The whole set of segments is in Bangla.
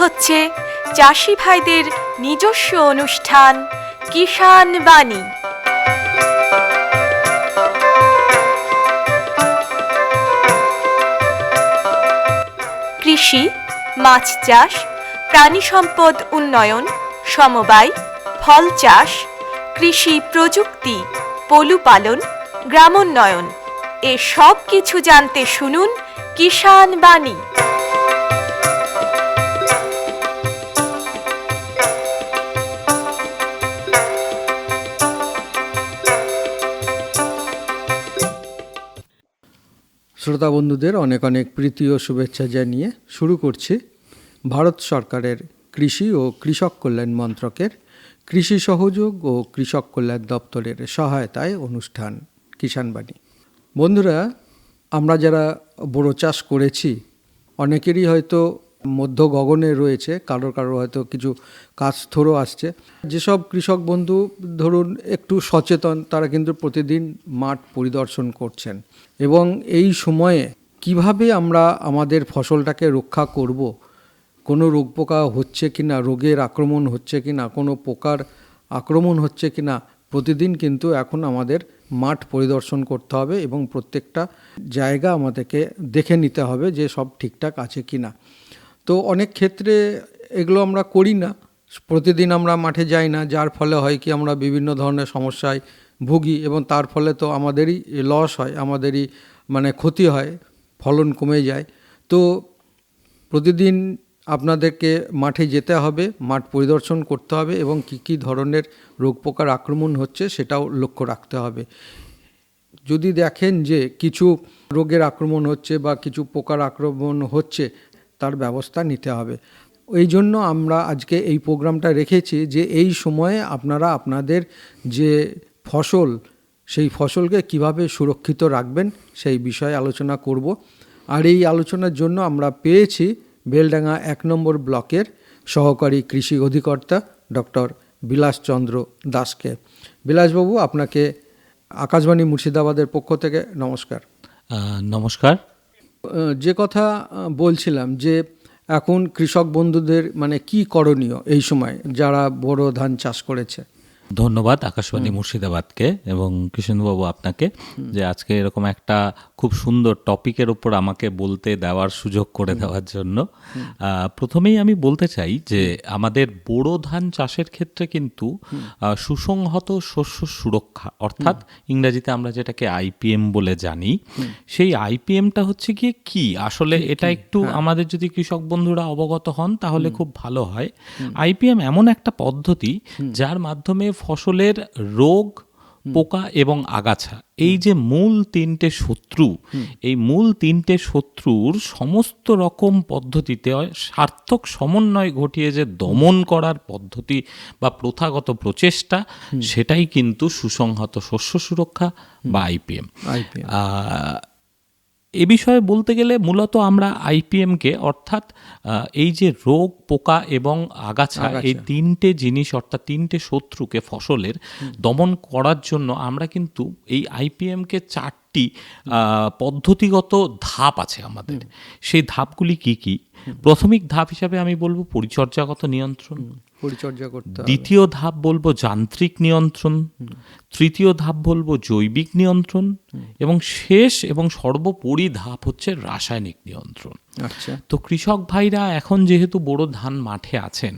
হচ্ছে চাষি ভাইদের নিজস্ব অনুষ্ঠান কিষাণ বাণী। কৃষি, মাছ চাষ, প্রাণী সম্পদ উন্নয়ন, সমবায়, ফল চাষ, কৃষি প্রযুক্তি, পশুপালন, গ্রামোন্নয়ন এ সব কিছু জানতে শুনুন কিষাণ বাণী। শ্রোতা বন্ধুদের অনেক অনেক প্রীতি ও শুভেচ্ছা জানিয়ে শুরু করছি ভারত সরকারের কৃষি ও কৃষক কল্যাণ মন্ত্রকের কৃষি সহযোগ ও কৃষক কল্যাণ দপ্তরের সহায়তায় অনুষ্ঠান কিষাণ বাণী। বন্ধুরা, আমরা যারা বোরো চাষ করেছি অনেকেরই হয়তো মধ্য গগনে রয়েছে, কারোর হয়তো কিছু কাজ থোড়ো আসছে। যেসব কৃষক বন্ধু ধরুন একটু সচেতন, তারা কিন্তু প্রতিদিন মাঠ পরিদর্শন করছেন এবং এই সময়ে কিভাবে আমরা আমাদের ফসলটাকে রক্ষা করব, কোনো রোগ পোকা হচ্ছে কি না, রোগের আক্রমণ হচ্ছে কি না, কোনো পোকার আক্রমণ হচ্ছে কি না, প্রতিদিন কিন্তু এখন আমাদের মাঠ পরিদর্শন করতে হবে এবং প্রত্যেকটা জায়গা আমাদেরকে দেখে নিতে হবে যে সব ঠিকঠাক আছে কি না। তো অনেক ক্ষেত্রে এগুলো আমরা করি না, প্রতিদিন আমরা মাঠে যাই না, যার ফলে হয় কি আমরা বিভিন্ন ধরনের সমস্যায় ভুগি এবং তার ফলে তো আমাদেরই লস হয়, আমাদেরই ক্ষতি হয়, ফলন কমে যায়। তো প্রতিদিন আপনাদেরকে মাঠে যেতে হবে, মাঠ পরিদর্শন করতে হবে এবং কী ধরনের রোগ পোকার আক্রমণ হচ্ছে সেটাও লক্ষ্য রাখতে হবে। যদি দেখেন যে কিছু রোগের আক্রমণ হচ্ছে বা কিছু পোকার আক্রমণ হচ্ছে, তার ব্যবস্থা নিতে হবে। এই জন্য আমরা আজকে এই প্রোগ্রামটা রেখেছি যে এই সময়ে আপনারা আপনাদের যে ফসল, সেই ফসলকে কিভাবে সুরক্ষিত রাখবেন সেই বিষয়ে আলোচনা করব। আর এই আলোচনার জন্য আমরা পেয়েছি বেলডাঙ্গা 1 নম্বর ব্লকের সহকারী কৃষি অধিকর্তা ডক্টর বিলাসচন্দ্র দাসকে। বিলাসবাবু, আপনাকে আকাশবাণী মুর্শিদাবাদের পক্ষ থেকে নমস্কার। নমস্কার। যে কথা বলছিলাম যে এখন কৃষক বন্ধুদের কি করণীয় এই সময় যারা বোরো ধান চাষ করেছে। ধন্যবাদ আকাশবাণী মুর্শিদাবাদকে এবং কৃষ্ণবাবু আপনাকে যে আজকে এরকম একটা খুব সুন্দর টপিকের উপর আমাকে বলতে দেওয়ার সুযোগ করে দেওয়ার জন্য। প্রথমেই আমি বলতে চাই যে আমাদের বোরো ধান চাষের ক্ষেত্রে কিন্তু সুসংহত শস্য সুরক্ষা, অর্থাৎ ইংরেজিতে আমরা যেটাকে আইপিএম বলে জানি, সেই আইপিএমটা হচ্ছে গিয়ে কি আসলে এটা একটু আমাদের যদি কৃষক বন্ধুরা অবগত হন তাহলে খুব ভালো হয়। আইপিএম এমন একটা পদ্ধতি যার মাধ্যমে ফসলের রোগ, পোকা এবং আগাছা, এই যে মূল 3টে শত্রু, এই মূল 3টে শত্রুর সমস্ত রকম পদ্ধতিতে সার্থক সমন্বয় ঘটিয়ে যে দমন করার পদ্ধতি বা প্রথাগত প্রচেষ্টা, সেটাই কিন্তু সুসংহত শস্য সুরক্ষা বা আইপিএম। এ বিষয়ে বলতে গেলে মূলত আমরা আইপিএমকে, অর্থাৎ এই যে রোগ, পোকা এবং আগাছা, এই 3টে জিনিস অর্থাৎ 3টে শত্রুকে ফসলের দমন করার জন্য আমরা কিন্তু এই আইপিএমকে 4টি পদ্ধতিগত ধাপ আছে আমাদের। সেই ধাপগুলি কি কি? প্রাথমিক ধাপ হিসাবে আমি বলবো পরিচর্যাগত নিয়ন্ত্রণ, পরিচর্যা করতে হবে। দ্বিতীয় ধাপ বলবো যান্ত্রিক নিয়ন্ত্রণ, তৃতীয় ধাপ বলবো জৈবিক নিয়ন্ত্রণ এবং শেষ এবং সর্বোপরি ধাপ হচ্ছে রাসায়নিক নিয়ন্ত্রণ। আচ্ছা, তো কৃষক ভাইরা এখন যেহেতু বোরো ধান মাঠে আছেন,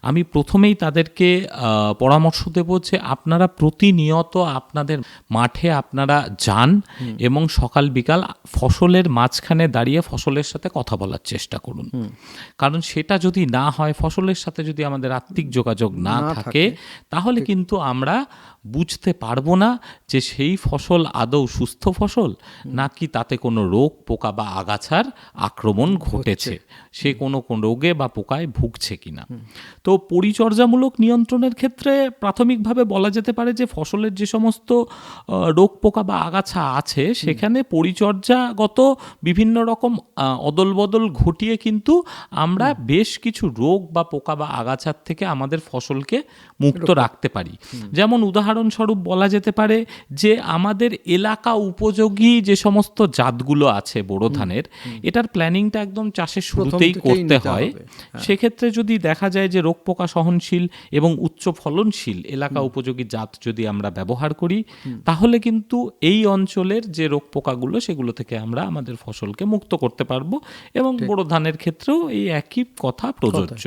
আমি প্রথমেই তাদেরকে পরামর্শ দেব যে আপনারা প্রতিনিয়ত আপনাদের মাঠে আপনারা যান এবং সকাল বিকাল ফসলের মাঝখানে দাঁড়িয়ে ফসলের সাথে কথা বলার চেষ্টা করুন। কারণ সেটা যদি না হয়, ফসলের সাথে যদি আমাদের আত্মিক যোগাযোগ না থাকে, তাহলে কিন্তু আমরা বুঝতে পারবো না যে সেই ফসল আদৌ সুস্থ ফসল নাকি তাতে কোনো রোগ, পোকা বা আগাছার আক্রমণ ঘটেছে, সে কোনো রোগে বা পোকায় ভুগছে কিনা। তো পরিচর্যামূলক নিয়ন্ত্রণের ক্ষেত্রে প্রাথমিকভাবে বলা যেতে পারে যে ফসলের যে সমস্ত রোগ, পোকা বা আগাছা আছে সেখানে পরিচর্যাগত বিভিন্ন রকম অদল বদল ঘটিয়ে কিন্তু আমরা বেশ কিছু রোগ বা পোকা বা আগাছার থেকে আমাদের ফসলকে মুক্ত রাখতে পারি। যেমন উদাহরণস্বরূপ বলা যেতে পারে যে আমাদের এলাকা উপযোগী যে সমস্ত জাতগুলো আছে বোরো ধানের, এটার প্ল্যানিংটা একদম চাষের শুরুতেই থেকেই করতে নিতে হয়। হবে। সেক্ষেত্রে যদি দেখা যায় যে রোগ পোকা সহনশীল এবং উচ্চ ফলনশীল এলাকা উপযোগী জাত যদি আমরা ব্যবহার করি, তাহলে কিন্তু এই অঞ্চলের যে রোগ পোকাগুলো সেগুলো থেকে আমরা আমাদের ফসলকে মুক্ত করতে পারবো। এবং বোরো ধানের ক্ষেত্রেও এই একই কথা প্রযোজ্য।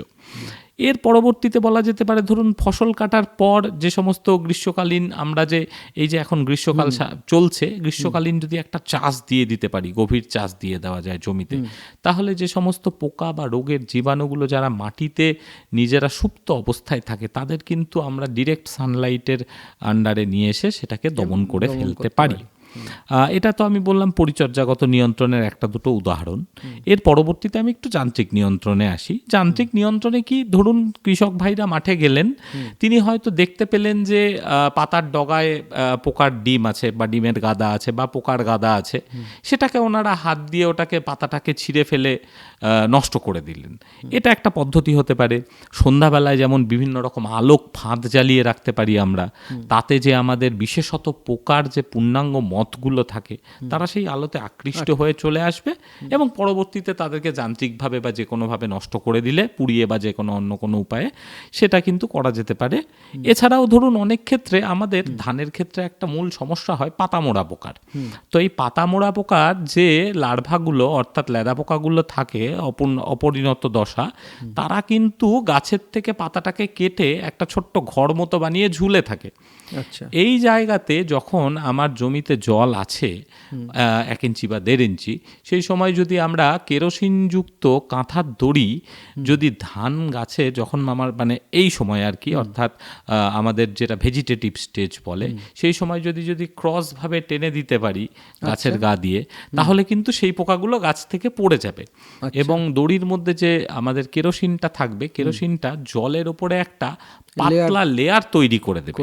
এর পরবর্তীতে বলা যেতে পারে, ধরুন ফসল কাটার পর যে সমস্ত গ্রীষ্মকালীন আমরা যে এই যে এখন গ্রীষ্মকাল চলছে, গ্রীষ্মকালীন যদি একটা চাষ দিয়ে দিতে পারি, গভীর চাষ দিয়ে দেওয়া যায় জমিতে, তাহলে যে সমস্ত পোকা বা রোগের জীবাণুগুলো যারা মাটিতে নিজেরা সুপ্ত অবস্থায় থাকে, তাদের কিন্তু আমরা ডিরেক্ট সানলাইটের আন্ডারে নিয়ে এসে সেটাকে দমন করে ফেলতে পারি। এটা তো আমি বললাম পরিচর্যাগত নিয়ন্ত্রণের একটা দুটো উদাহরণ। এর পরবর্তীতে আমি একটু যান্ত্রিক নিয়ন্ত্রণে আসি। যান্ত্রিক নিয়ন্ত্রণে কি, ধরুন কৃষক ভাইরা মাঠে গেলেন, তিনি হয়তো দেখতে পেলেন যে পাতার ডগায় পোকার ডিম আছে বা ডিমের গাদা আছে বা পোকার গাদা আছে, সেটাকে ওনারা হাত দিয়ে ওটাকে পাতাটাকে ছিঁড়ে ফেলে নষ্ট করে দিলেন। এটা একটা পদ্ধতি হতে পারে। সন্ধ্যাবেলায় যেমন বিভিন্ন রকম আলোক ফাঁদ জ্বালিয়ে রাখতে পারি আমরা, তাতে যে আমাদের বিশেষত পোকার যে পূর্ণাঙ্গ মতগুলো থাকে তারা সেই আলোতে আকৃষ্ট হয়ে চলে আসবে এবং পরবর্তীতে তাদেরকে যান্ত্রিকভাবে বা যে কোনোভাবে নষ্ট করে দিলে, পুড়িয়ে বা যে কোনো অন্য কোনো উপায়ে সেটা কিন্তু করা যেতে পারে। এছাড়াও ধরুন অনেক ক্ষেত্রে আমাদের ধানের ক্ষেত্রে একটা মূল সমস্যা হয় পাতামোড়া পোকার। তো এই পাতামোড়া পোকার যে লার্ভাগুলো অর্থাৎ লেদা পোকাগুলো থাকে অপরিণত দশা, তারা কিন্তু গাছের থেকে পাতাটাকে কেটে একটা ছোট্ট ঘর মতো বানিয়ে ঝুলে থাকে। আচ্ছা, এই জায়গাতে যখন আমার জমিতে জল আছে 1 ইঞ্চি বা 1.5 ইঞ্চি, সেই সময় যদি আমরা কেরোসিনযুক্ত কাঁথার দড়ি যদি ধান গাছে যখন আমার এই সময় আর কি, অর্থাৎ আমাদের যেটা ভেজিটেটিভ স্টেজ বলে, সেই সময় যদি ক্রসভাবে টেনে দিতে পারি গাছের গা দিয়ে, তাহলে কিন্তু সেই পোকাগুলো গাছ থেকে পড়ে যাবে। এবং দড়ির মধ্যে যে আমাদের কেরোসিনটা থাকবে, কেরোসিনটা জলের উপরে একটা পাতলা লেয়ার তৈরি করে দেবে,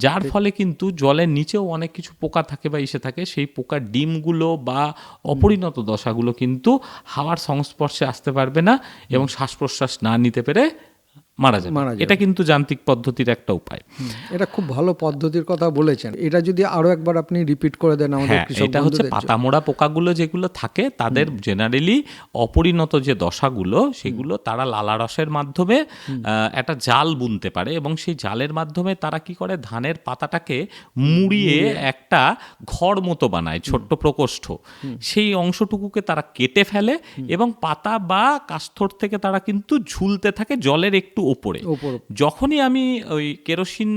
যার ফলে কিন্তু জলের নিচেও অনেক কিছু পোকা থাকে বা ইসে থাকে, সেই পোকার ডিমগুলো বা অপরিণত দশাগুলো কিন্তু হাওয়ার সংস্পর্শে আসতে পারবে না এবং শ্বাস প্রশ্বাস না নিতে পেরে মারা যাবে। এটা কিন্তু যান্ত্রিক পদ্ধতির একটা উপায়। এটা খুব ভালো পদ্ধতির কথা বলেছেন। এটা যদি আরো একবার আপনি রিপিট করে দেন আমাদের কৃষক বন্ধুদের। এটা হচ্ছে পাতামোড়া পোকাগুলো যেগুলো থাকে, তাদের জেনারেলি অপরিণত যে দশাগুলো, সেগুলো তারা লালারসের মাধ্যমে একটা জাল বুনতে পারে এবং সেই জালের মাধ্যমে তারা কি করে, ধানের পাতাটাকে মুড়িয়ে একটা ঘর মতো বানায়, ছোট্ট প্রকোষ্ঠ। সেই অংশটুকুকে তারা কেটে ফেলে এবং পাতা বা কাষ্ঠর থেকে তারা কিন্তু ঝুলতে থাকে জলের একটু ওপরে। যখনই আমি ওই কেরোসিন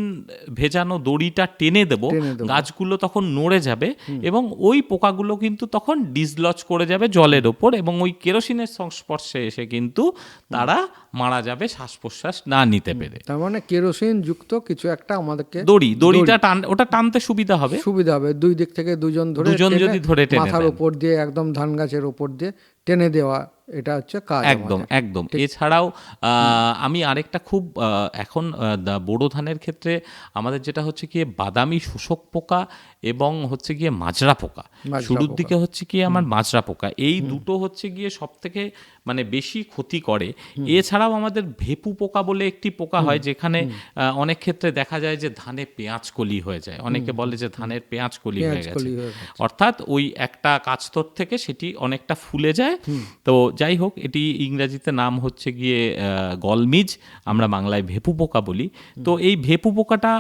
ভেজানো দড়িটা টেনে দেব, গাছগুলো তখন নড়ে যাবে এবং ওই পোকাগুলো কিন্তু তখন ডিসলজ করে যাবে জলের ওপর এবং ওই কেরোসিনের সংস্পর্শে এসে কিন্তু তারা মারা যাবে শ্বাস প্রশ্বাস না নিতে পেরে। তার মানে কেরোসিন যুক্ত কিছু একটা আমাদেরকে দড়িটা ওটা টানতে সুবিধা হবে। দুই দিক থেকে দুজন যদি ধরে মাথার উপর দিয়ে একদম ধান গাছের উপর দিয়ে টেনে দেওয়া, এটা হচ্ছে কাজ। একদম। এছাড়াও আমি আরেকটা খুব এখন বোরো ধানের ক্ষেত্রে আমাদের যেটা হচ্ছে কি বাদামি শোষক পোকা এবং হচ্ছে গিয়ে মাজরা পোকা, শুরুর দিকে হচ্ছে কি আমার মাজরা পোকা, এই দুটো হচ্ছে গিয়ে সব থেকে বেশি ক্ষতি করে। এছাড়াও আমাদের ভেপু পোকা বলে একটি পোকা হয়, যেখানে অনেক ক্ষেত্রে দেখা যায় যে ধানে পেঁয়াজ কলি হয়ে যায়। অনেকে বলে যে ধানের পেঁয়াজ কলি হয়ে গেছে, অর্থাৎ ওই একটা কাছতর থেকে সেটি অনেকটা ফুলে যায়। তো যাই হোক, এটি ইংরেজিতে নাম হচ্ছে গিয়ে গলমিজ, আমরা বাংলায় ভেপু পোকা বলি। তো এই ভেপু পোকাটা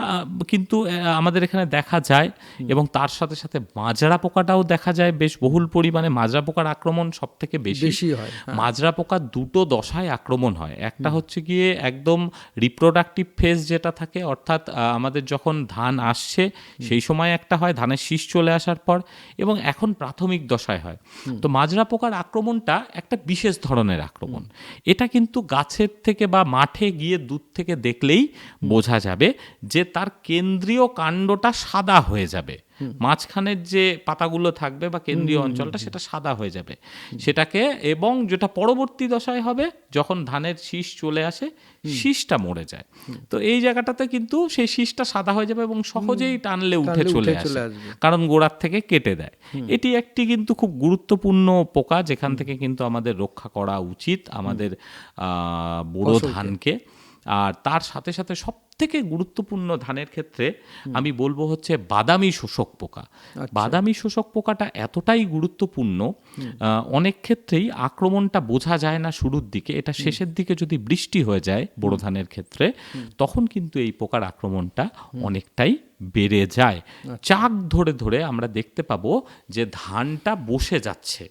কিন্তু আমাদের এখানে দেখা যায় এবং তার সাথে সাথে মাজরা পোকাটাও দেখা যায় বেশ বহুল পরিমাণে। মাজরা পোকার আক্রমণ সব থেকে বেশি হয়। মাজরা পোকার দুটো দশায় আক্রমণ হয়। একটা হচ্ছে গিয়ে একদম রিপ্রোডাক্টিভ ফেজ যেটা থাকে, অর্থাৎ আমাদের যখন ধান আসছে সেই সময় একটা হয়, ধানের শীষ চলে আসার পর, এবং এখন প্রাথমিক দশায় হয়। তো মাজরা পোকার আক্রমণটা একটা বিশেষ ধরনের আক্রমণ। এটা কিন্তু গাছের থেকে বা মাঠে গিয়ে দূর থেকে দেখলেই বোঝা যাবে যে তার কেন্দ্রীয় কাণ্ডটা সাদা হয়ে যাবে, মাঝখানের যে পাতাগুলো থাকবে বা কেন্দ্রীয় অঞ্চলটা সেটা সাদা হয়ে যাবে সেটাকে, এবং যেটা পরবর্তী দশায় হবে যখন ধানের শীষ চলে আসে, শীষটা মরে যায়। তো এই জায়গাটাতে কিন্তু সেই শীষটা সাদা হয়ে যাবে এবং সহজেই টানলে উঠে চলে আসে, কারণ গোড়ার থেকে কেটে দেয়। এটি একটি কিন্তু খুব গুরুত্বপূর্ণ পোকা, যেখান থেকে কিন্তু আমাদের রক্ষা করা উচিত আমাদের বোরো ধানকে। আর তার সাথে সাথে সবথেকে গুরুত্বপূর্ণ ধানের ক্ষেত্রে আমি বলবো হচ্ছে বাদামি শোষক পোকা। বাদামি শোষক পোকাটা এতটাই গুরুত্বপূর্ণ, অনেক ক্ষেত্রেই আক্রমণটা বোঝা যায় না শুরুর দিকে, এটা শেষের দিকে যদি বৃষ্টি হয়ে যায় বোরো ধানের ক্ষেত্রে, তখন কিন্তু এই পোকার আক্রমণটা অনেকটাই বেড়ে যায়। চাক ধরে ধরে আমরা দেখতে পাবো যে ধানটা বসে যাচ্ছে,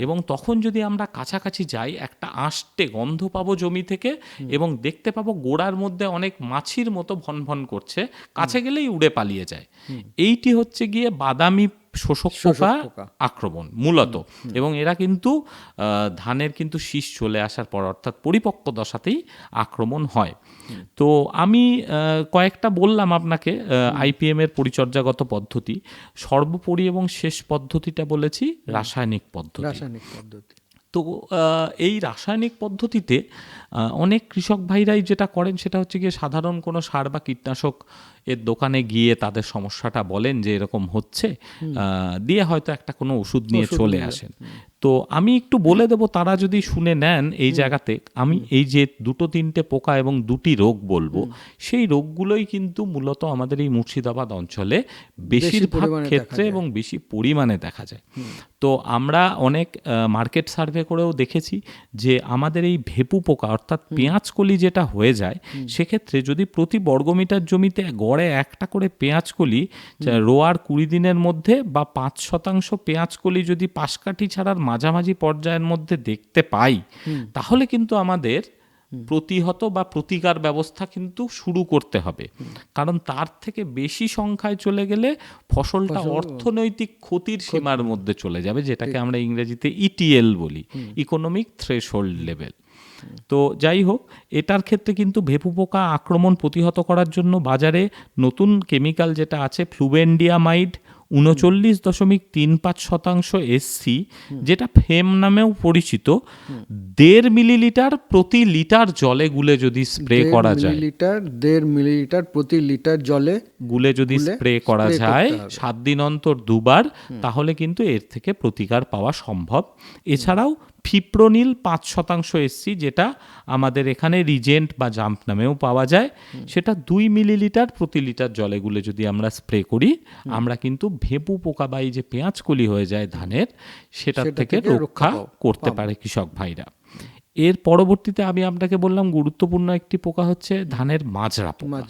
এবং তখন যদি আমরা কাছাকাছি যাই একটা আষ্টে গন্ধ পাবো জমি থেকে, এবং দেখতে পাবো গোড়ার মধ্যে অনেক মাছির মতো ভন ভন করছে, কাছে গেলেই উড়ে পালিয়ে যায়। এইটি হচ্ছে গিয়ে বাদামি শোষক পোকা আক্রমণ মূলত, এবং এরা কিন্তু ধানের কিন্তু শীষ চলে আসার পর অর্থাৎ পরিপক্ক দশাতেই আক্রমণ হয়। তো আমি কয়েকটা বললাম আপনাকে আইপিএম এর পরিচর্যাগত পদ্ধতি, সর্বোপরি এবং শেষ পদ্ধতিটা বলেছি রাসায়নিক পদ্ধতি। তো এই রাসায়নিক পদ্ধতিতে অনেক কৃষক ভাইরাই যেটা করেন সেটা হচ্ছে গিয়ে সাধারণ কোনো সার বা কীটনাশক এর দোকানে গিয়ে তাদের সমস্যাটা বলেন যে এরকম হচ্ছে, দিয়ে হয়তো একটা কোনো ওষুধ নিয়ে চলে আসেন। তো আমি একটু বলে দেব, তারা যদি শুনে নেন এই জায়গাতে, আমি এই যে 2-3টে পোকা এবং 2টি রোগ বলবো, সেই রোগগুলোই কিন্তু মূলত আমাদের এই মুর্শিদাবাদ অঞ্চলে বেশিরভাগ ক্ষেত্রে এবং বেশি পরিমাণে দেখা যায়। তো আমরা অনেক মার্কেট সার্ভে করেও দেখেছি যে আমাদের এই ভেপু পোকা অর্থাৎ পেঁয়াজকলি যেটা হয়ে যায়, সেক্ষেত্রে যদি প্রতি বর্গমিটার জমিতে গড়ে একটা করে পেঁয়াজকলি রোয়ার 20 দিনের মধ্যে বা 5% পেঁয়াজকলি যদি পাশকাঠি ছাড়ার মাঝামাঝি পর্যায়ের মধ্যে দেখতে পাই, তাহলে কিন্তু আমাদের প্রতিহত বা প্রতিকার ব্যবস্থা কিন্তু শুরু করতে হবে। কারণ তার থেকে বেশি সংখ্যায় চলে গেলে ফসলটা অর্থনৈতিক ক্ষতির সীমার মধ্যে চলে যাবে, যেটাকে আমরা ইংরেজিতে ইটিএল বলি, ইকোনমিক থ্রেশহোল্ড লেভেল। তো যাই হোক, এটার ক্ষেত্রে কিন্তু ভেপু পোকা আক্রমণ প্রতিহত করার জন্য বাজারে নতুন কেমিক্যাল যেটা আছে ফ্লুবেন্ডিয়ামাইড 39.35% এসসি, যেটা ফেম নামেও পরিচিত, 1.5 মিলিলিটার প্রতি লিটার জলে গুলে যদি স্প্রে করা যায়, 1.5 মিলিলিটার প্রতি লিটার জলে গুলে যদি স্প্রে করা যায় 7 দিন অন্তর 2বার, তাহলে কিন্তু এর থেকে প্রতিকার পাওয়া সম্ভব। এছাড়াও ফিপ্রোনিল 5% এসসি, যেটা আমাদের এখানে রিজেন্ট বা জাম্প নামেও পাওয়া যায়, সেটা 2 মিলিলিটার প্রতি লিটার জলে গুলে যদি আমরা স্প্রে করি, আমরা কিন্তু ভেপু পোকা বা এই যে পেঁয়াজকলি হয়ে যায় ধানের, সেটার থেকে রক্ষা করতে পারে কৃষক ভাইরা। এর পরবর্তীতে আমি আপনাকে বললাম গুরুত্বপূর্ণ একটি পোকা হচ্ছে ধানের মাজরা পোকা।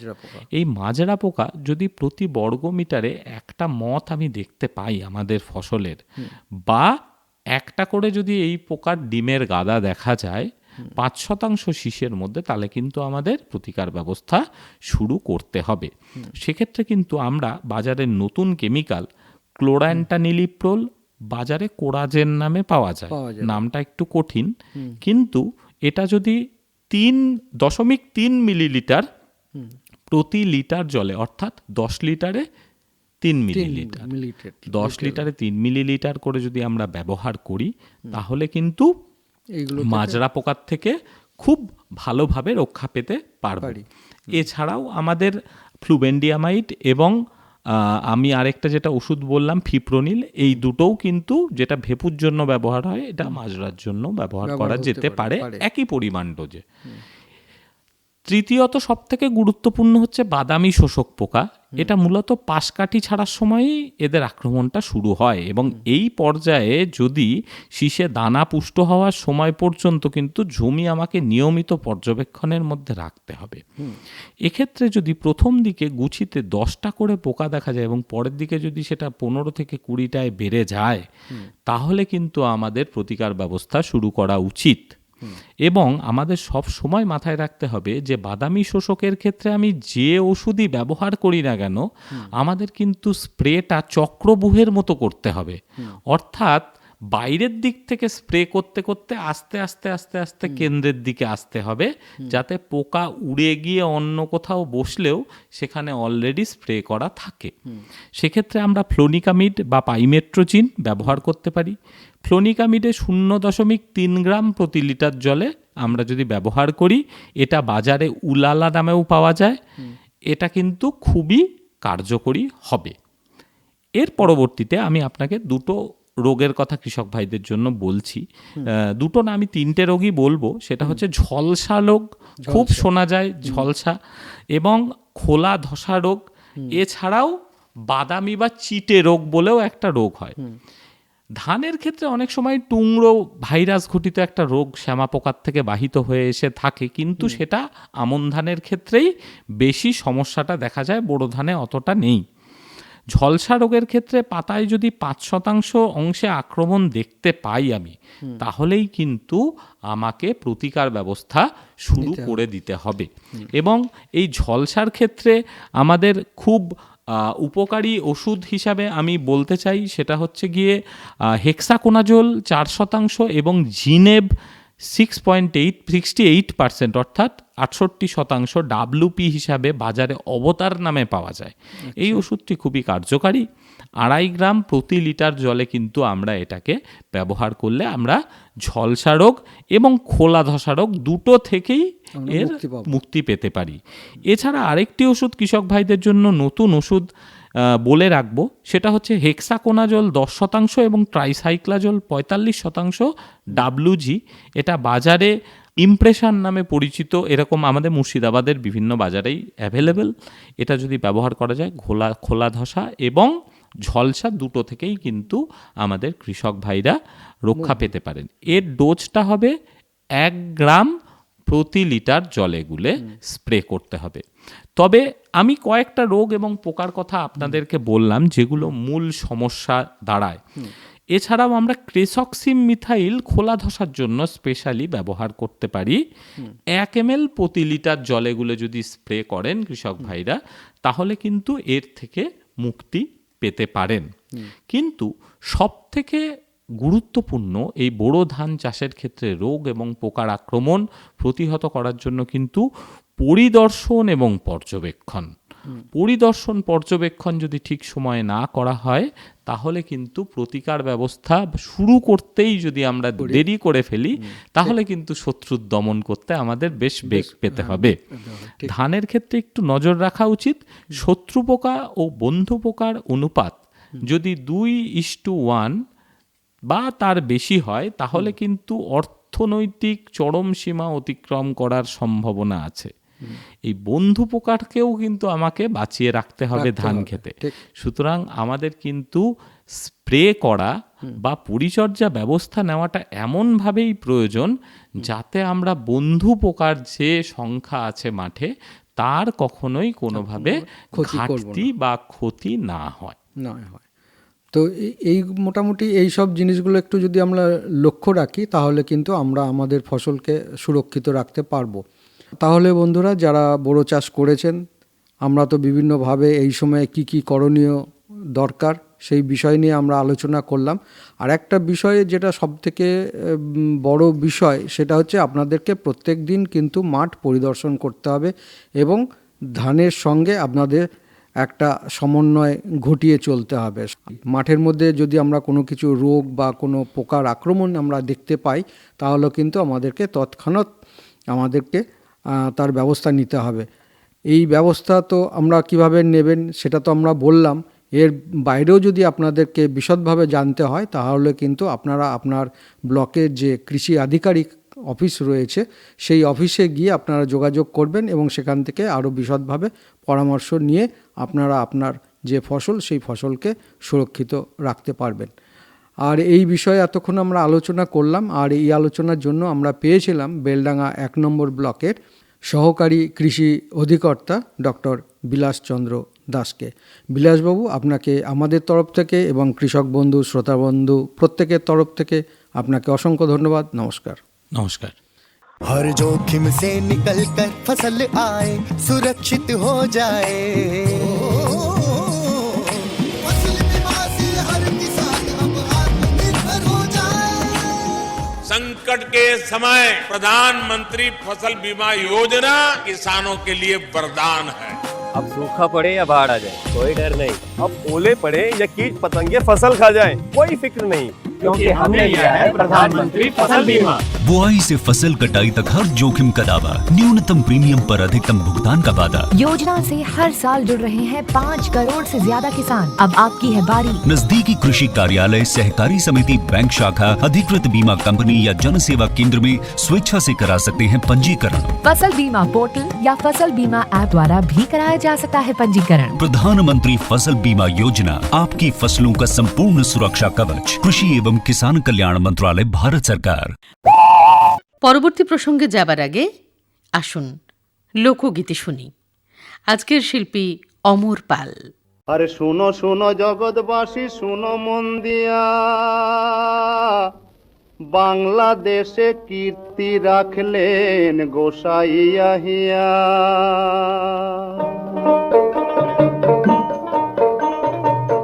এই মাজরা পোকা যদি প্রতি বর্গমিটারে একটা মথ আমি দেখতে পাই আমাদের ফসলের, বা একটা করে যদি এই পোকার ডিমের গাদা দেখা যায় 5% শীষের মধ্যে, তাহলে কিন্তু আমাদের প্রতিকার ব্যবস্থা শুরু করতে হবে। সেক্ষেত্রে কিন্তু আমরা বাজারের নতুন কেমিক্যাল ক্লোরান্টানিলিপ্রোল, বাজারে কোরাজেন নামে পাওয়া যায়, নামটা একটু কঠিন, কিন্তু এটা যদি 3.3 মিলিলিটার প্রতি লিটার জলে, অর্থাৎ 10 লিটারে 3 মিলিলিটার, 10 লিটারে 3 মিলিলিটার করে যদি আমরা ব্যবহার করি, তাহলে কিন্তু মাজরা পোকার থেকে খুব ভালোভাবে রক্ষা পেতে পারব। এছাড়াও আমাদের ফ্লুবেন্ডিয়ামাইড এবং আমি আরেকটা যেটা ওষুধ বললাম ফিপ্রোনিল, এই দুটোও কিন্তু যেটা ভেপুর জন্য ব্যবহার হয়, এটা মাজরার জন্য ব্যবহার করা যেতে পারে একই পরিমাণ ডোজে। তৃতীয়ত সবথেকে গুরুত্বপূর্ণ হচ্ছে বাদামি শোষক পোকা। এটা মূলত পাশকাঠি ছাড়ার সময়ই এদের আক্রমণটা শুরু হয়, এবং এই পর্যায়ে যদি শীষে দানা পুষ্ট হওয়ার সময় পর্যন্ত কিন্তু জমি আমাকে নিয়মিত পর্যবেক্ষণের মধ্যে রাখতে হবে। এক্ষেত্রে যদি প্রথম দিকে গুছিতে 10টা করে পোকা দেখা যায় এবং পরের দিকে যদি সেটা 15 থেকে 20টায় বেড়ে যায়, তাহলে কিন্তু আমাদের প্রতিকার ব্যবস্থা শুরু করা উচিত। এবং আমাদের সব সময় মাথায় রাখতে হবে যে বাদামি শোষকের ক্ষেত্রে আমি যে ওষুধই ব্যবহার করি না কেন, আমাদের কিন্তু স্প্রেটা চক্রব্যূহের মতো করতে হবে। অর্থাৎ বাইরের দিক থেকে স্প্রে করতে করতে আস্তে আস্তে আস্তে আস্তে কেন্দ্রের দিকে আসতে হবে, যাতে পোকা উড়ে গিয়ে অন্য কোথাও বসলেও সেখানে অলরেডি স্প্রে করা থাকে। সেক্ষেত্রে আমরা ফ্লোনিকামিড বা পাইমেট্রোজিন ব্যবহার করতে পারি। ফ্লোনিকামিডে 0.3 গ্রাম প্রতি লিটার জলে আমরা যদি ব্যবহার করি, এটা বাজারে উলালা নামেও পাওয়া যায়, এটা কিন্তু খুবই কার্যকরী হবে। এর পরবর্তীতে আমি আপনাকে দুটো রোগের কথা কৃষক ভাইদের জন্য বলছি, দুটো না আমি তিনটে রোগই বলবো। সেটা হচ্ছে ঝলসা রোগ, খুব শোনা যায় ঝলসা, এবং খোলা ধসা রোগ, এছাড়াও বাদামি বা চিটে রোগ বলেও একটা রোগ হয়। ধানের ক্ষেত্রে অনেক সময় টুংরো ভাইরাস ঘটিত একটা রোগ শ্যামা পোকার থেকে বাহিত হয়ে এসে থাকে, কিন্তু সেটা আমন ধানের ক্ষেত্রেই বেশি সমস্যাটা দেখা যায়, বোরো ধানে অতটা নেই। ঝলসা রোগের ক্ষেত্রে পাতায় যদি 5% অংশে আক্রমণ দেখতে পাই আমি, তাহলেই কিন্তু আমাকে প্রতিকার ব্যবস্থা শুরু করে দিতে হবে। এবং এই ঝলসার ক্ষেত্রে আমাদের খুব উপকারী ওষুধ হিসাবে আমি বলতে চাই, সেটা হচ্ছে গিয়ে হেক্সাকোনাজোল 4% এবং জিনেব 68% অর্থাৎ 68% WP হিসাবে বাজারে অবতার নামে পাওয়া যায়। এই ওষুধটি খুবই কার্যকারী। 2.5 গ্রাম প্রতি লিটার জলে কিন্তু আমরা এটাকে ব্যবহার করলে আমরা ঝলসা রোগ এবং খোলা ধসা রোগ দুটো থেকেই এর মুক্তি পেতে পারি। এছাড়া আরেকটি ওষুধ কৃষক ভাইদের জন্য নতুন ওষুধ বলে রাখবো, সেটা হচ্ছে হেক্সাকোনাজোল 10% এবং ট্রাইসাইক্লাজোল 45% WG। এটা বাজারে ইমপ্রেশন নামে পরিচিত, এরকম আমাদের মুর্শিদাবাদের বিভিন্ন বাজারেই অ্যাভেলেবেল। এটা যদি ব্যবহার করা যায়, খোলা ধসা এবং ঝলসা দুটো থেকেই কিন্তু আমাদের কৃষক ভাইরা রক্ষা পেতে পারেন। এর ডোজটা হবে 1 গ্রাম প্রতি লিটার জলে গুলে স্প্রে করতে হবে। তবে আমি কয়েকটা রোগ এবং পোকার কথা আপনাদেরকে বললাম যেগুলো মূল সমস্যা দাঁড়ায়। এছাড়াও আমরা ক্রেসক্সিম মিথাইল খোলা ধসার জন্য স্পেশালি ব্যবহার করতে পারি। 1 ml প্রতি লিটার জলে গুলে যদি স্প্রে করেন কৃষক ভাইরা, তাহলে কিন্তু এর থেকে মুক্তি পেতে পারেন। কিন্তু সবথেকে গুরুত্বপূর্ণ এই বোরো ধান চাষের ক্ষেত্রে রোগ এবং পোকার আক্রমণ প্রতিহত করার জন্য কিন্তু পরিদর্শন এবং পর্যবেক্ষণ যদি ঠিক সময়ে না করা হয়, তাহলে কিন্তু প্রতিকার ব্যবস্থা শুরু করতেই যদি আমরা দেরি করে ফেলি, তাহলে কিন্তু শত্রু দমন করতে আমাদের বেশ বেগ পেতে হবে। ধানের ক্ষেত্রে একটু নজর রাখা উচিত, শত্রু পোকা ও বন্ধু পোকার অনুপাত যদি 2:1 বা তার বেশি হয়, তাহলে কিন্তু অর্থনৈতিক চরম সীমা অতিক্রম করার সম্ভাবনা আছে। এই বন্ধু পোকারকেও কিন্তু আমাকে বাঁচিয়ে রাখতে হবে ধান খেতে। সুতরাং আমাদের কিন্তু স্প্রে করা বা পরিচর্যা ব্যবস্থা নেওয়াটা এমনভাবেই প্রয়োজন যাতে আমরা বন্ধু পোকার যে সংখ্যা আছে মাঠে, তার কখনোই কোনোভাবে ঘাটতি বা ক্ষতি না হয়। তো এই মোটামুটি এই সব জিনিসগুলো একটু যদি আমরা লক্ষ্য রাখি, তাহলে কিন্তু আমরা আমাদের ফসলকে সুরক্ষিত রাখতে পারবো। তাহলে বন্ধুরা, যারা বোরো চাষ করেছেন, আমরা তো বিভিন্নভাবে এই সময়ে কি করণীয় দরকার সেই বিষয় নিয়ে আমরা আলোচনা করলাম। আর একটা বিষয় যেটা সবথেকে বড় বিষয়, সেটা হচ্ছে আপনাদেরকে প্রত্যেক দিন কিন্তু মাঠ পরিদর্শন করতে হবে এবং ধানের সঙ্গে আপনাদের একটা সমন্বয় ঘটিয়ে চলতে হবে। মাঠের মধ্যে যদি আমরা কোনো কিছু রোগ বা কোনো পোকার আক্রমণ আমরা দেখতে পাই, তাহলে কিন্তু আমাদেরকে তৎক্ষণাৎ তার ব্যবস্থা নিতে হবে। এই ব্যবস্থা তো আমরা কিভাবে নেবেন সেটা তো আমরা বললাম। এর বাইরেও যদি আপনাদেরকে বিশদভাবে জানতে হয়, তাহলে কিন্তু আপনারা আপনার ব্লকের যে কৃষি আধিকারিক অফিস রয়েছে, সেই অফিসে গিয়ে আপনারা যোগাযোগ করবেন এবং সেখান থেকে আরও বিশদভাবে পরামর্শ নিয়ে আপনারা আপনার যে ফসল, সেই ফসলকে সুরক্ষিত রাখতে পারবেন। আর এই বিষয়ে এতক্ষণ আমরা আলোচনা করলাম। আর এই আলোচনার জন্য আমরা পেয়েছিলাম বেলডাঙ্গা 1 নম্বর ব্লকের সহকারী কৃষি অধিকর্তা ডক্টর বিলাসচন্দ্র দাসকে। বিলাসবাবু, আপনাকে আমাদের তরফ থেকে এবং কৃষক বন্ধু, শ্রোতা বন্ধু প্রত্যেকের তরফ থেকে আপনাকে অসংখ্য ধন্যবাদ। নমস্কার। নমস্কার। हर जोखिम से निकल कर फसल आए, सुरक्षित हो जाए, फसल बीमा से हर किसान अब आत्मनिर्भर हो जाए। संकट के समय प्रधानमंत्री फसल बीमा योजना किसानों के लिए वरदान है। अब सूखा पड़े या बाढ़ आ जाए, कोई डर नहीं। अब ओले पड़े या कीट पतंगे फसल खा जाए, कोई फिक्र नहीं। क्योंकि हमने लिया है प्रधानमंत्री फसल बीमा। बुआई से फसल कटाई तक हर जोखिम का दावा, न्यूनतम प्रीमियम पर अधिकतम भुगतान का वादा। योजना से हर साल जुड़ रहे हैं 5 करोड़ से ज्यादा किसान। अब आपकी है बारी। नजदीकी कृषि कार्यालय, सहकारी समिति, बैंक शाखा, अधिकृत बीमा कंपनी या जन सेवा केंद्र में स्वेच्छा से करा सकते हैं पंजीकरण। फसल बीमा पोर्टल या फसल बीमा ऐप द्वारा भी कराया जा सकता है पंजीकरण। प्रधानमंत्री फसल बीमा योजना, आपकी फसलों का संपूर्ण सुरक्षा कवच। कृषि एवं किसान कल्याण मंत्रालय, भारत सरकार। পরবর্তী প্রসঙ্গে যাবার আগে আসুন লোকগীতি শুনি। আজকের শিল্পী অমর পাল। আরে শুনো শুনো জগৎবাসী শুনো মন দিয়া, বাংলাদেশে কীর্তি রাখলেন গোসাই আহিয়া।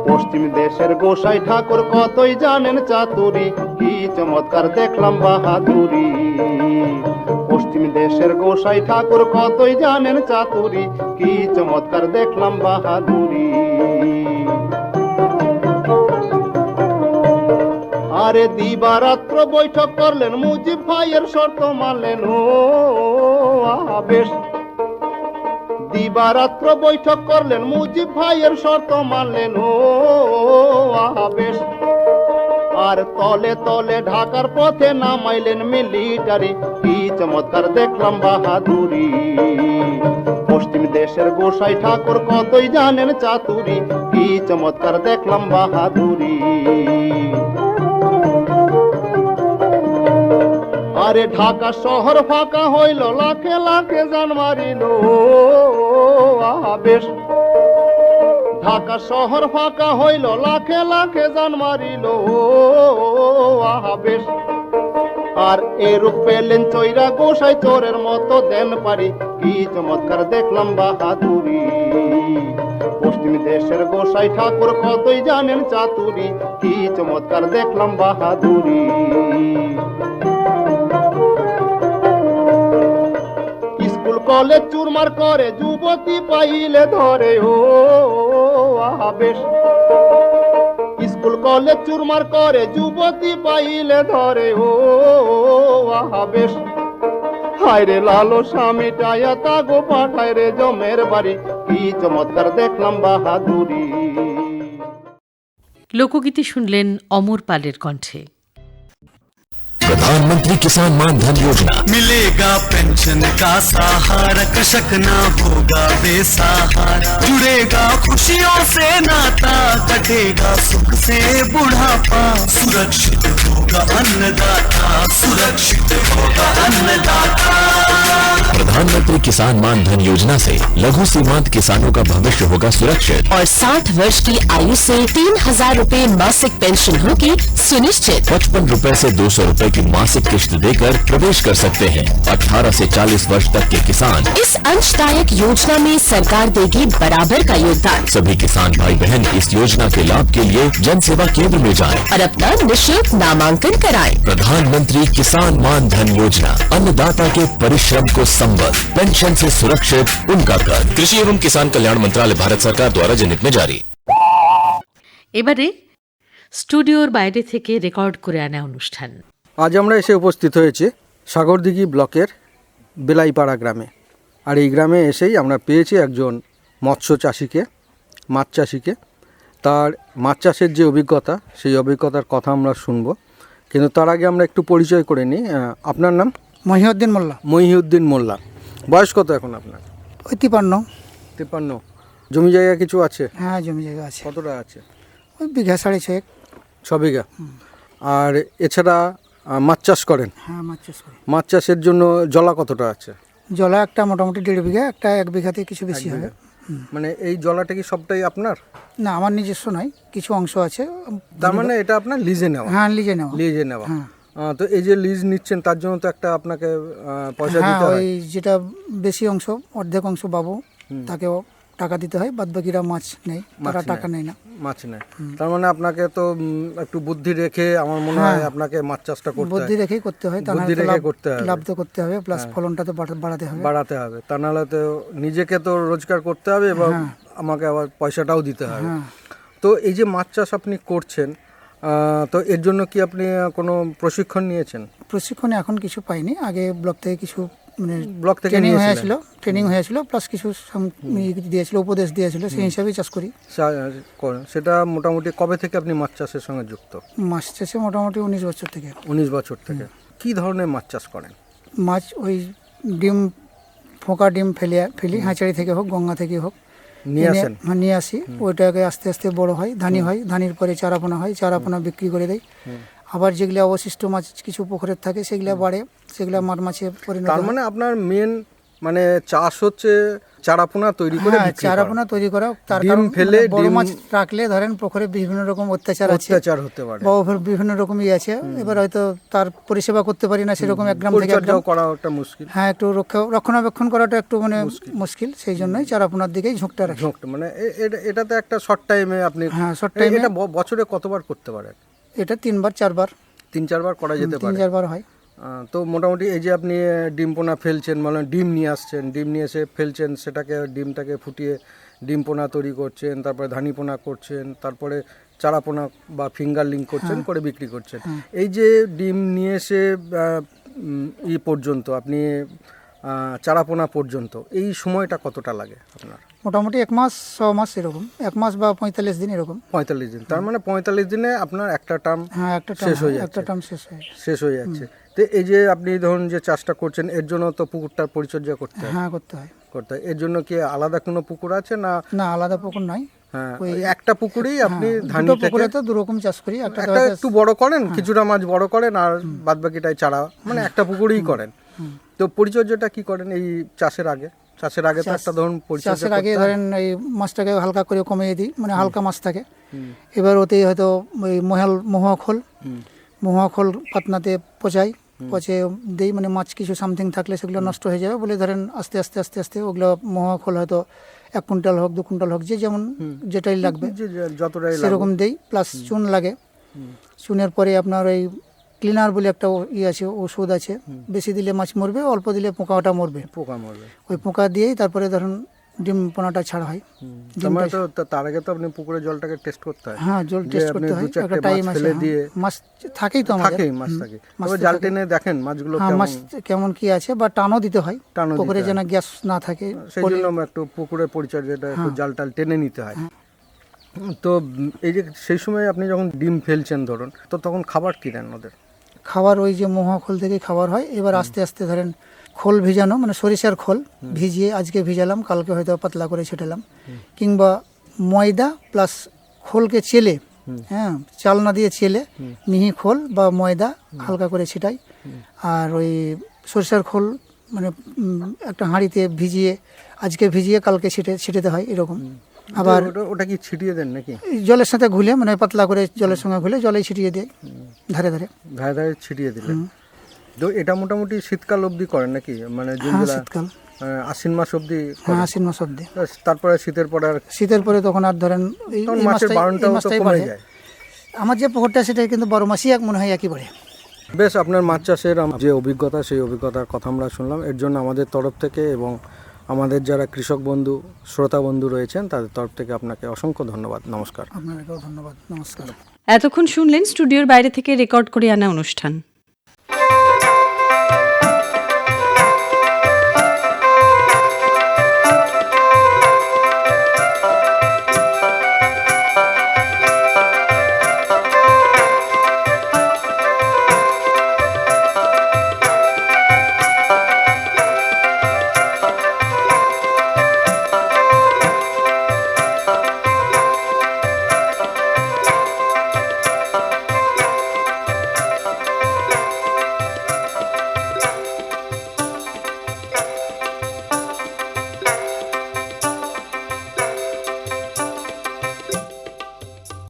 পশ্চিম দেশের গোসাই ঠাকুর কতই জানেন চাতুরি, কি চমৎকার দেখলাম বাহাদুরি। পশ্চিম দেশের গোসাই ঠাকুর কতই জানেন চাতুরি, কি চমৎকার দেখলাম বাহাদুরি। আরে দিবারাত্র বৈঠক করলেন, মুজিব ভাইয়ের শর্ত মানলেন। ও বেশ, দিবারাত্র বৈঠক করলেন, মুজিব ভাইয়ের শর্ত মানলেন। ও বেশ, আর তলে তলে ঢাকার পথে নামাইলেন মিলিটারি, কি চমৎকার দেখলাম বাহাদুরি। পশ্চিম দেশের গোসাই ঠাকুর কতই জানেন চাতুরি, কি চমৎকার দেখলাম বাহাদুরি। আরে ঢাকা শহর ফাঁকা হইল, লাখে লাখে জান মারিল। বেশ, ঢাকা শহর ফাঁকা হইল, লাখে লাখে জান মারিল। বেশ, আর এরূপ পেলেন চৈরা গোসাই চোরের মতো দেন পারি, কি চমৎকার দেখলাম বাহাদুরি। পশ্চিম দেশের গোসাই ঠাকুর কতই জানেন চাতুরি, কি চমৎকার দেখলাম বাহাদুরি। স্কুল কলেজ চুরমার করে, যুবতী পাইলে ধরে। ও বেশ, স্কুল কলেজ চুরমার করে, যুবতী পাইলে ধরে। ও বেশ, হায় রে লালো স্বামী টায়া তাগো পাঠায় রে জমের বাড়ি, কি চমৎকার দেখলাম বাহাদুরি। লোকগীতি শুনলেন অমর পালের কণ্ঠে। प्रधानमंत्री किसान मान धन योजना, मिलेगा पेंशन का सहारा, कृषक ना होगा बेसहारा। जुड़ेगा खुशियों से नाता, कटेगा सुख से बुढ़ापा। सुरक्षित होगा अन्नदाता, सुरक्षित होगा अन्नदाता। प्रधानमंत्री किसान मान धन योजना से लघु सीमांत किसानों का भविष्य होगा सुरक्षित और 60 वर्ष की आयु से 3000 रूपए मासिक पेंशन होगी सुनिश्चित। 55 रूपए से 200 रूपए की मासिक किश्त देकर प्रवेश कर सकते हैं। 18 से 40 वर्ष तक के किसान इस अंशदायक योजना में सरकार देगी बराबर का योगदान। सभी किसान भाई बहन इस योजना के लाभ के लिए जन सेवा केंद्र में जाएं और अपना निःशुल्क नामांकन कराएं। प्रधानमंत्री किसान मान धन योजना, अन्नदाता के परिश्रम को संबल, पेंशन से सुरक्षित उनका कर। कृषि एवं किसान कल्याण मंत्रालय, भारत सरकार द्वारा जनहित में जारी। এবারে স্টুডিওর বাইরে থেকে রেকর্ড করে আনা অনুষ্ঠান। আজ আমরা এসে উপস্থিত হয়েছি সাগরদিঘি ব্লকের বেলাইপাড়া গ্রামে। আর এই গ্রামে এসেই আমরা পেয়েছি একজন মৎস্য চাষিকে, মাছ চাষিকে। তার মাছ চাষের যে অভিজ্ঞতা, সেই অভিজ্ঞতার কথা আমরা শুনবো। কিন্তু তার আগে আমরা একটু পরিচয় করে নিই। আপনার নাম? মহিউদ্দিন মোল্লা। মহিউদ্দিন মোল্লা। বয়স কত এখন আপনার? ওই 53। 53। জমি জায়গা কিছু আছে? হ্যাঁ, জমি জায়গা আছে। কতটা আছে? ওই বিঘা 6.5। 6 বিঘা। আর এছাড়া মাছ চাষ করেন? হ্যাঁ, মাছ চাষ করি। মাছ চাষের জন্য জলা কতটা আছে? জলা একটা মোটামুটি 1.5 বিঘা, একটা 1 বিঘাতে কিছু বেশি হবে। মানে এই জলাটা কি সবটাই আপনার? না, আমার নিজস্ব নয়, কিছু অংশ আছে। তার মানে এটা আপনার লিজে নেওয়া? হ্যাঁ, লিজে নেওয়া। লিজে নেওয়া। হ্যাঁ। তো এই যে লিজ নিচ্ছেন, তার জন্য তো একটা আপনাকে পয়সা দিতে হয়। ওই যেটা বেশি অংশ, অর্ধেক অংশ বাবু, তাকেও টাকা দিতে হয়। বাদ বাকিরা মাছ নেই, তারা টাকা নেয় না। মাছ নেয়। তার মানে আপনাকে তো একটু বুদ্ধি রেখে আমার মনে হয় আপনাকে মাছ চাষটা করতে হয়। বুদ্ধি রেখেই করতে হয়, তা বুদ্ধি রেখে করতে হবে। লাভ তো করতে হবে, প্লাস ফলনটা তো বাড়াতে হবে। বাড়াতে হবে, তা নাহলে তো নিজেকে তো রোজগার করতে হবে এবং আমাকে আবার পয়সাটাও দিতে হবে। তো এই যে মাছ চাষ আপনি করছেন, তো এর জন্য কি আপনি কোনো প্রশিক্ষণ নিয়েছেন? প্রশিক্ষণে এখন কিছু পাইনি, আগে ব্লক থেকে কিছু মানে ব্লক থেকে ট্রেনিং হয়েছিল প্লাস কিছু দিয়েছিল, উপদেশ দিয়েছিল, সেই হিসাবেই চাষ করি। সেটা মোটামুটি কবে থেকে আপনি মাছ চাষের সঙ্গে যুক্ত? মাছ চাষে মোটামুটি 19 বছর থেকে। 19 বছর থেকে। কি ধরনের মাছ চাষ করেন? মাছ ওই ডিম, ফোঁকা ডিম ফেলি হাঁচাড়ি থেকে হোক, গঙ্গা থেকে হোক নিয়ে আসি, ওইটাকে আস্তে আস্তে বড় হয়, ধানি হয়, ধানির পরে চারাপোনা হয়, চারাপোনা বিক্রি করে দেয়। আবার যেগুলো অবশিষ্ট মাছ কিছু পুকুরের থাকে সেগুলো বাড়ে, সেগুলো মাছে পরিণত হয়। তার মানে আপনার মেন মানে চাষ হচ্ছে চারাপোনা তৈরি করে বিক্রি করা। চারাপোনা তৈরি করা, তার ডিম কারণ ফেলে বড় মাছ রাখলে ধরেন পুকুরে বিভিন্ন রকম অত্যাচার হতে পারে, বিভিন্ন রকমই আছে। এবার হয়তো তার পরিষেবা করতে পারি না সেরকম, এক গ্রাম থেকে করাটা মুশকিল। হ্যাঁ, একটু রক্ষণাবেক্ষণ করাটা একটু মানে মুশকিল, সেই জন্যই চারাপোনার দিকেই ঝোঁকটা রাখি। মানে এটাতে একটা শর্ট টাইমে আপনি, হ্যাঁ শর্ট টাইমে। এটা বছরে কতবার করতে পারেন? এটা 3-4 বার করা যেতে পারে। 3-4 বার হয়। তো মোটামুটি এই যে আপনি ডিম পোনা ফেলছেন, মানে ডিম নিয়ে আসছেন, ডিম নিয়ে এসে ফেলছেন, সেটাকে ডিমটাকে ফুটিয়ে ডিম পোনা তৈরি করছেন, তারপরে ধানি পোনা করছেন, তারপরে চারা পোনা বা ফিঙ্গারলিং করছেন, করে বিক্রি করছেন। এই যে ডিম নিয়ে এসে পর্যন্ত আপনি চারাপোনা পর্যন্ত এই সময়টা কতটা লাগে আপনার? মোটামুটি 1 মাস 6 মাস এরকম, 1 মাস বা 45 দিন এরকম। 45 দিন, তার মানে 45 দিনে আপনার একটা টার্ম শেষ হয়ে যাচ্ছে। তো এই যে আপনি ধরুন যে চাষটা করছেন, এর জন্য তো পুকুরটার পরিচর্যা করতে হয়। হ্যাঁ, করতে হয়। এর জন্য কি আলাদা কোনো পুকুর আছে? না, আলাদা পুকুর নাই। হ্যাঁ, একটা পুকুরেই আপনি ধানি থেকে পুকুরে তো দু রকম চাষ করি, একটা একটু বড় করেন, কিছুটা মাছ বড় করেন, আর বাদবাকিটাই চারা, মানে একটা পুকুরেই করেন। তো পরিচর্যাটা কি করেন এই চাষের আগে? তো একটা ধরুন চাষের আগে ধরেন এই মাছটাকে হালকা করে কমিয়ে দিই, মানে হালকা মাছ থাকে। এবার ওতেই হয়তো ওই মহুয়া খোল পাতনাতে পচে দিই, মানে মাছ কিছু সামথিং থাকলে সেগুলো নষ্ট হয়ে যাবে বলে ধরেন আস্তে আস্তে ওগুলো মহুয়া খোল হয়তো 1 কুইন্টাল হোক 2 কুইন্টাল হোক, যে যেমন যেটাই লাগবে সেরকম দেই। প্লাস চুন লাগে, চুনের পরে আপনার ওই ক্লিনার বলে একটা আছে, ওষুধ আছে, বেশি দিলে মাছ মরবে, অল্প দিলে পোকা মরবে। ওই পোকা দিয়েই তারপরে ধরুন ডিম পোনাটা ছাড়া হয়। তার আগে তো আপনি পুকুরের জলটাকে টেস্ট করতে হয়। হ্যাঁ, জল টেস্ট করতে হয়, একটা টাইম আছে। মাছ থাকেই তো আমাদের, তবে জাল টেনে দেখেন মাছগুলো মাছ কেমন কি আছে, বা টানও দিতে হয় পুকুরে যেন গ্যাস না থাকে, সেই জন্য একটু পুকুরের পরিচর্যাটা একটু জাল টাল টেনে নিতে হয়। তো এই যে সেই সময় আপনি যখন ডিম ফেলছেন ধরুন, তো তখন খাবার কি দেন ওদের? খাবার ওই যে মহুয়া খোল থেকে খাবার হয়। এবার আস্তে আস্তে ধরেন খোল ভিজানো, মানে সরিষার খোল ভিজিয়ে আজকে ভিজালাম, কালকে হয়তো পাতলা করে ছেটালাম, কিংবা ময়দা প্লাস খোলকে চেলে, হ্যাঁ চালনা দিয়ে চেলে মিহি খোল বা ময়দা হালকা করে ছেটাই। আর ওই সরিষার খোল মানে একটা হাঁড়িতে আজকে ভিজিয়ে কালকে ছেটাতে হয় এরকম। আবার ওটা কি ছিটিয়ে দেন নাকি? জলের সাথে ঘুলে, মানে পাতলা করে জলের সঙ্গে ঘুলে জলেই ছিটিয়ে দেয়, ধারে ছিটিয়ে দিলে। তো এটা মোটামুটি শীতকাল অবধি করেন নাকি? মানে শীতকাল, আশ্বিন মাস অবধি? হ্যাঁ, আশ্বিন মাস অবধি। তারপরে শীতের পরে তখন আর ধরেন মাছের বারণটাও তো কমে যায়। আমার যে পুকুরটা সেটা কিন্তু 12 মাসই মনে হয় একই পড়ে। বেশ, আপনার মাছ চাষের যে অভিজ্ঞতা, সেই অভিজ্ঞতার কথা আমরা শুনলাম। এর জন্য আমাদের তরফ থেকে এবং আমাদের যারা কৃষক বন্ধু, শ্রোতা বন্ধু রয়েছেন, তাদের তরফ থেকে আপনাকে অসংখ্য ধন্যবাদ। নমস্কার। আপনাকেও ধন্যবাদ। নমস্কার। এতক্ষণ শুনলেন স্টুডিওর বাইরে থেকে রেকর্ড করে আনা অনুষ্ঠান।